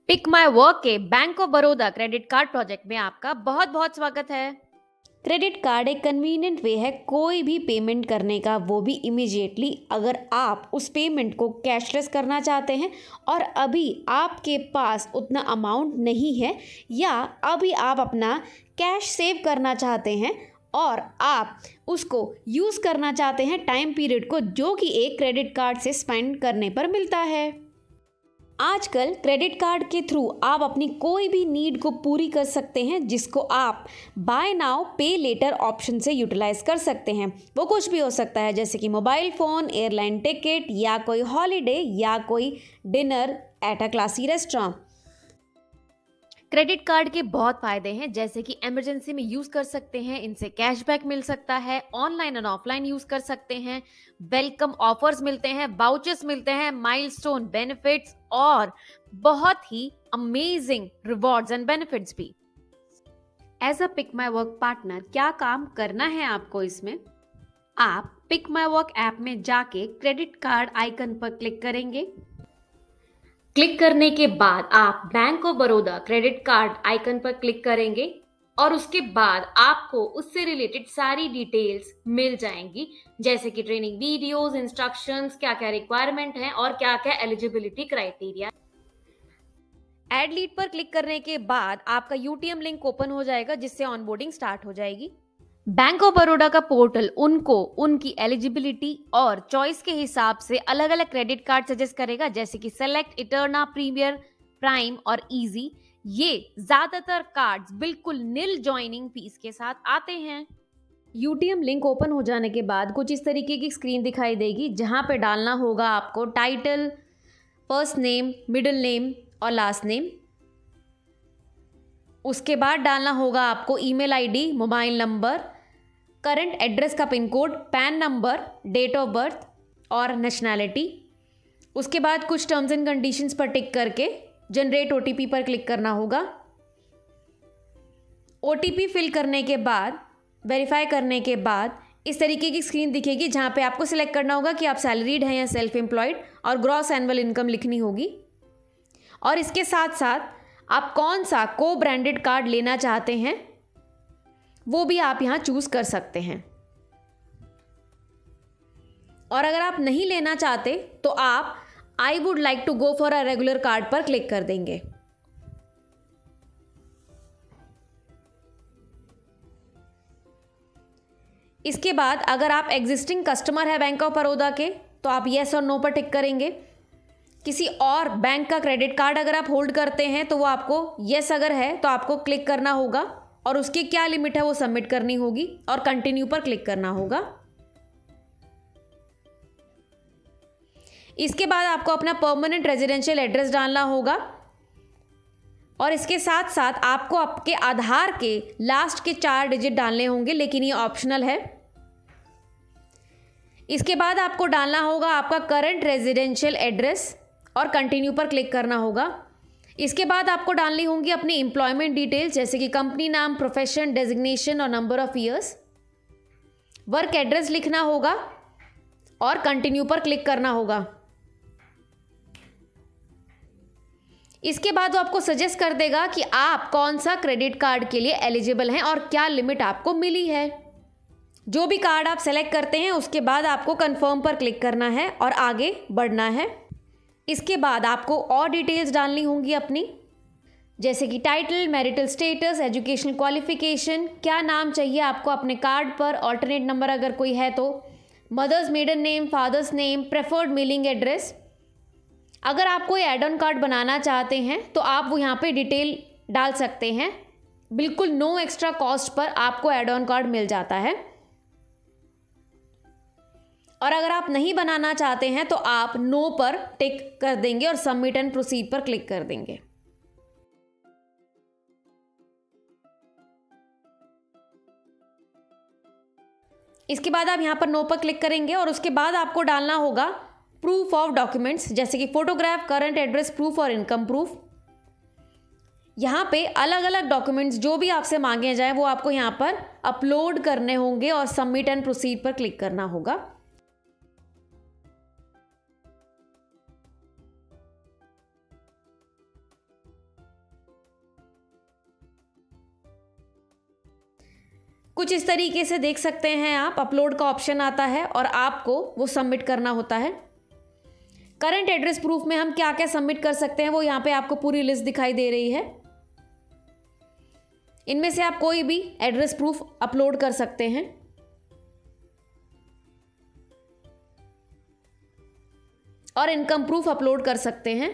Pick my work के bank of Baroda credit card project में आपका बहुत बहुत स्वागत है। क्रेडिट कार्ड एक कन्वीनियंट वे है कोई भी पेमेंट करने का, वो भी इमीडिएटली। अगर आप उस पेमेंट को कैशलेस करना चाहते हैं और अभी आपके पास उतना अमाउंट नहीं है, या अभी आप अपना कैश सेव करना चाहते हैं और आप उसको यूज़ करना चाहते हैं टाइम पीरियड को जो कि एक क्रेडिट कार्ड से स्पेंड करने पर मिलता है। आजकल क्रेडिट कार्ड के थ्रू आप अपनी कोई भी नीड को पूरी कर सकते हैं, जिसको आप बाय नाउ पे लेटर ऑप्शन से यूटिलाइज कर सकते हैं। वो कुछ भी हो सकता है, जैसे कि मोबाइल फ़ोन, एयरलाइन टिकट, या कोई हॉलीडे, या कोई dinner at a classy restaurant. Credit card के बहुत फायदे हैं, जैसे कि इमरजेंसी में यूज कर सकते हैं, इनसे कैशबैक मिल सकता है, ऑनलाइन और ऑफलाइन यूज कर सकते हैं, वेलकम ऑफर्स मिलते हैं, वाउचर्स मिलते हैं, माइलस्टोन बेनिफिट्स और बहुत ही अमेजिंग रिवॉर्ड्स एंड बेनिफिट्स भी। As a pick my work partner क्या काम करना है आपको इसमें? आप पिक माई वर्क ऐप में जाके क्रेडिट कार्ड आइकन पर क्लिक करेंगे। क्लिक करने के बाद आप bank of Baroda credit card icon पर क्लिक करेंगे और उसके बाद आपको उससे रिलेटेड सारी डिटेल्स मिल जाएंगी, जैसे कि ट्रेनिंग वीडियोस, इंस्ट्रक्शंस, क्या क्या रिक्वायरमेंट है और क्या क्या एलिजिबिलिटी क्राइटेरिया। एड लीड पर क्लिक करने के बाद आपका यूटीएम लिंक ओपन हो जाएगा, जिससे ऑनबोर्डिंग स्टार्ट हो जाएगी। बैंक ऑफ बड़ौदा का पोर्टल उनको उनकी एलिजिबिलिटी और चॉइस के हिसाब से अलग अलग क्रेडिट कार्ड सजेस्ट करेगा, जैसे कि सेलेक्ट, इटर्ना, प्रीमियर, प्राइम और इजी। ये ज्यादातर कार्ड्स बिल्कुल निल ज्वाइनिंग फीस के साथ आते हैं। यूटीएम लिंक ओपन हो जाने के बाद कुछ इस तरीके की स्क्रीन दिखाई देगी, जहां पे डालना होगा आपको title, first name, middle name और लास्ट नेम। उसके बाद डालना होगा आपको email ID, mobile number, current address का pin code, PAN number, date of birth और नेशनैलिटी। उसके बाद कुछ टर्म्स एंड कंडीशंस पर टिक करके जनरेट ओटीपी पर क्लिक करना होगा। ओटीपी फिल करने के बाद, वेरीफाई करने के बाद इस तरीके की स्क्रीन दिखेगी, जहां पे आपको सिलेक्ट करना होगा कि आप सैलरीड हैं या सेल्फ एम्प्लॉयड, और ग्रॉस एनुअल इनकम लिखनी होगी। और इसके साथ साथ आप कौन सा को ब्रांडेड कार्ड लेना चाहते हैं वो भी आप यहां चूज कर सकते हैं। और अगर आप नहीं लेना चाहते तो आप I would like to go for a regular card पर क्लिक कर देंगे। इसके बाद अगर आप एग्जिस्टिंग कस्टमर है बैंक ऑफ बड़ौदा के, तो आप येस और नो पर टिक करेंगे। किसी और बैंक का क्रेडिट कार्ड अगर आप होल्ड करते हैं तो वो आपको येस अगर है तो आपको क्लिक करना होगा और उसकी क्या लिमिट है वो सबमिट करनी होगी और कंटिन्यू पर क्लिक करना होगा। इसके बाद आपको अपना परमानेंट रेजिडेंशियल एड्रेस डालना होगा और इसके साथ साथ आपको आपके आधार के लास्ट के 4 डिजिट डालने होंगे, लेकिन ये ऑप्शनल है। इसके बाद आपको डालना होगा आपका करंट रेजिडेंशियल एड्रेस और कंटिन्यू पर क्लिक करना होगा। इसके बाद आपको डालनी होंगी अपनी एम्प्लॉयमेंट डिटेल्स, जैसे कि कंपनी नाम, प्रोफेशन, डेजिग्नेशन और number of years. Work address लिखना होगा और कंटिन्यू पर क्लिक करना होगा। इसके बाद वो आपको सजेस्ट कर देगा कि आप कौन सा क्रेडिट कार्ड के लिए एलिजिबल हैं और क्या लिमिट आपको मिली है। जो भी कार्ड आप सेलेक्ट करते हैं उसके बाद आपको कंफर्म पर क्लिक करना है और आगे बढ़ना है। इसके बाद आपको और डिटेल्स डालनी होंगी अपनी, जैसे कि title, marital status, educational qualification, क्या नाम चाहिए आपको अपने कार्ड पर, ऑल्टरनेट नंबर अगर कोई है तो, mother's maiden name, father's name, preferred mailing address. अगर आप कोई एड ऑन कार्ड बनाना चाहते हैं तो आप वो यहाँ पे डिटेल डाल सकते हैं, बिल्कुल नो एक्स्ट्रा कॉस्ट पर आपको एड ऑन कार्ड मिल जाता है। और अगर आप नहीं बनाना चाहते हैं तो आप नो पर टिक कर देंगे और सबमिट एंड प्रोसीड पर क्लिक कर देंगे। इसके बाद आप यहां पर नो पर क्लिक करेंगे और उसके बाद आपको डालना होगा प्रूफ ऑफ डॉक्यूमेंट्स, जैसे कि फोटोग्राफ, करंट एड्रेस प्रूफ और इनकम प्रूफ। यहाँ पे अलग अलग डॉक्यूमेंट्स जो भी आपसे मांगे जाए वो आपको यहाँ पर अपलोड करने होंगे और सबमिट एंड प्रोसीड पर क्लिक करना होगा। कुछ इस तरीके से देख सकते हैं आप, अपलोड का ऑप्शन आता है और आपको वो सबमिट करना होता है। करंट एड्रेस प्रूफ में हम क्या क्या सबमिट कर सकते हैं वो यहाँ पे आपको पूरी लिस्ट दिखाई दे रही है। इनमें से आप कोई भी एड्रेस प्रूफ अपलोड कर सकते हैं। और इनकम प्रूफ अपलोड कर सकते हैं।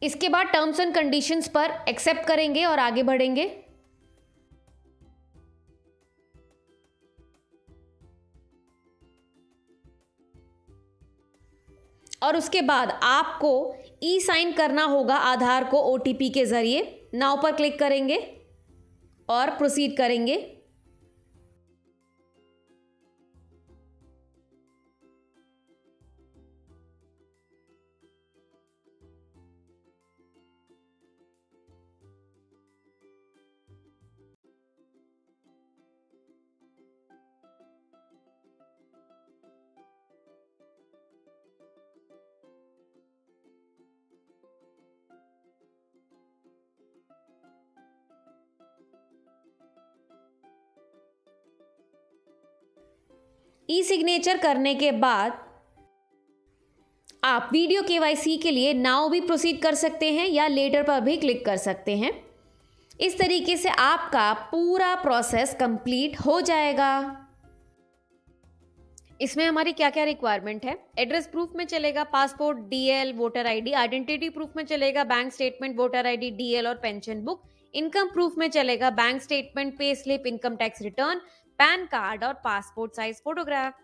इसके बाद टर्म्स एंड कंडीशंस पर एक्सेप्ट करेंगे और आगे बढ़ेंगे। और उसके बाद आपको ई साइन करना होगा आधार को OTP के जरिए। नाउ पर क्लिक करेंगे और प्रोसीड करेंगे। ई सिग्नेचर करने के बाद आप वीडियो KYC के लिए नाउ भी प्रोसीड कर सकते हैं या लेटर पर भी क्लिक कर सकते हैं। इस तरीके से आपका पूरा प्रोसेस कंप्लीट हो जाएगा। इसमें हमारी क्या क्या रिक्वायरमेंट है? एड्रेस प्रूफ में चलेगा passport, DL, voter ID। Identity proof में चलेगा bank statement, voter ID, DL और पेंशन बुक। इनकम प्रूफ में चलेगा bank statement, pay slip, income tax return, PAN card और passport size photograph.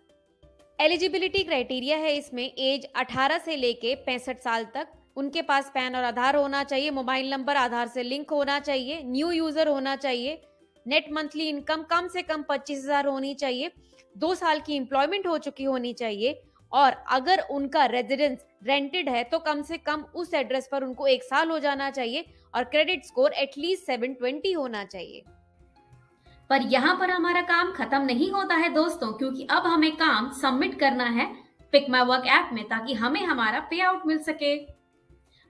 Eligibility criteria है इसमें एज 18 से लेके 65 साल तक। उनके पास पैन और आधार होना चाहिए, मोबाइल नंबर आधार से लिंक होना चाहिए, न्यू यूजर होना चाहिए, नेट मंथली इनकम कम से कम 25,000 होनी चाहिए, 2 साल की एम्प्लॉयमेंट हो चुकी होनी चाहिए और अगर उनका रेजिडेंस रेंटेड है तो कम से कम उस एड्रेस पर उनको 1 साल हो जाना चाहिए और क्रेडिट स्कोर एटलीस्ट 720 होना चाहिए। पर यहाँ पर हमारा काम खत्म नहीं होता है दोस्तों, क्योंकि अब हमें काम सबमिट करना है पिक माई वर्क ऐप में ताकि हमें हमारा पे आउट मिल सके।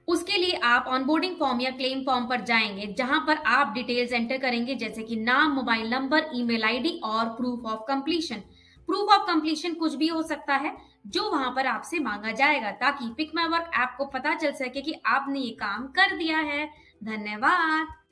उसके लिए आप ऑनबोर्डिंग फॉर्म या क्लेम फॉर्म पर जाएंगे जहां पर आप डिटेल्स एंटर करेंगे जैसे कि नाम, मोबाइल नंबर, ईमेल आईडी और proof of completion. Proof of completion कुछ भी हो सकता है जो वहां पर आपसे मांगा जाएगा ताकि पिक माई वर्क ऐप को पता चल सके कि आपने ये काम कर दिया है। धन्यवाद।